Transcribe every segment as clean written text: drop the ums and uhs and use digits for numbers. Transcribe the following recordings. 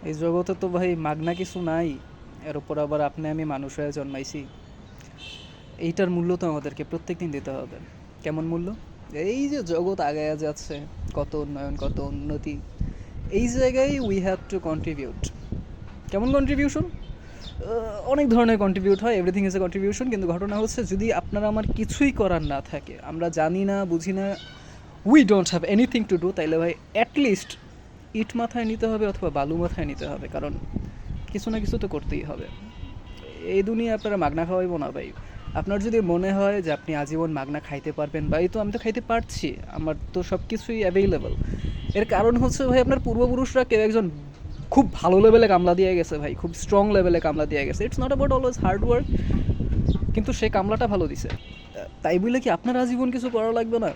এই জগতে তো ভাই মাগনা কিছু নাই। এর উপর আবার আপনি আমি মানুষ হয়ে জন্মাইছি। এইটার মূল্য তো আমাদেরকে প্রত্যেকদিন দিতে হবে। কেমন মূল্য? এই যে জগৎ আগায়া যাচ্ছে, কত উন্নয়ন, কত উন্নতি, এই জায়গায় উই হ্যাভ টু কন্ট্রিবিউট। কেমন কন্ট্রিবিউশন? অনেক ধরনের কন্ট্রিবিউট হয়, এভরিথিং ইজ এ কন্ট্রিবিউশন। কিন্তু ঘটনা হচ্ছে, যদি আপনার আমার কিছুই করার না থাকে, আমরা জানি না, বুঝি না, we don't have anything to do, তাইলে ভাই অ্যাটলিস্ট ইট মাথায় নিতে হবে অথবা বালু মাথায় নিতে হবে। কারণ কিছু না কিছু তো করতেই হবে। এই দুনিয়া আপনারা মাগনা খাওয়াইবো না ভাই। আপনার যদি মনে হয় যে আপনি আজীবন মাগনা খাইতে পারবেন, ভাই, তো আমি তো খাইতে পারছি, আমার তো সব কিছুই অ্যাভেইলেবল। এর কারণ হচ্ছে ভাই, আপনার পূর্বপুরুষরা কেউ একজন খুব ভালো লেভেলে কামলা দিয়ে গেছে ভাই, খুব স্ট্রং লেভেলে কামলা দিয়ে গেছে। It's not about always hard work, কিন্তু সে কামলাটা ভালো দিছে। তাই বলে কি আপনার আজীবন কিছু করা লাগবে না?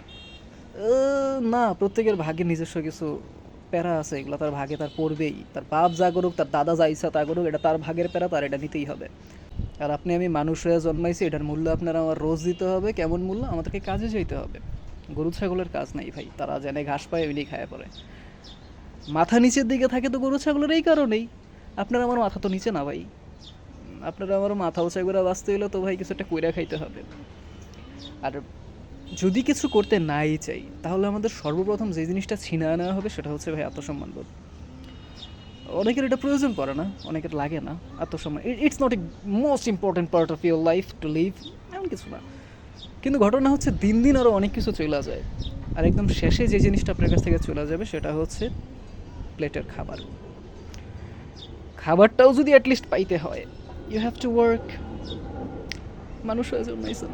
না, প্রত্যেকের ভাগ্যে নিজস্ব কিছু প্যারা আছে, এগুলো তার ভাগে তার পড়বেই। তার বাপ যা করুক, তার দাদা যা ইচ্ছা তা করুক, এটা তার ভাগের প্যারা, তার এটা নিতেই হবে। আর আপনি আমি মানুষ হয়ে জন্মাইছি, এটার মূল্য আপনার আমার রোজ দিতে হবে। কেমন মূল্য? আমাদেরকে কাজে যেতে হবে। গরু ছাগলের কাজ নাই ভাই, তারা জেনে ঘাস পায় ওইনি খায় পড়ে। মাথা নিচের দিকে থাকে তো গরু ছাগলের এই কারণেই। আপনার আমার মাথা তো নিচে না ভাই। আপনার আমার মাথা উঁচা করে বাঁচতে হলে তো ভাই কিছু একটা কইরা খাইতে হবে। আর যদি কিছু করতে নাই চাই, তাহলে আমাদের সর্বপ্রথম যে জিনিসটা ছিনায় নেওয়া হবে সেটা হচ্ছে ভাই আত্মসম্মানবোধ। অনেকের এটা প্রয়োজন পড়ে না, অনেকের লাগে না। আত্মসম্মান, it's not a most important part of your life to live, এমন কিছু না। কিন্তু ঘটনা হচ্ছে, দিন দিন আরও অনেক কিছু চলে যায়। আর একদম শেষে যে জিনিসটা আপনার কাছ থেকে চলে যাবে সেটা হচ্ছে প্লেটের খাবার। খাবারটাও যদি অ্যাটলিস্ট পাইতে হয়, ইউ হ্যাভ টু ওয়ার্ক। মানুষ হয়ে জন্মাইছেন।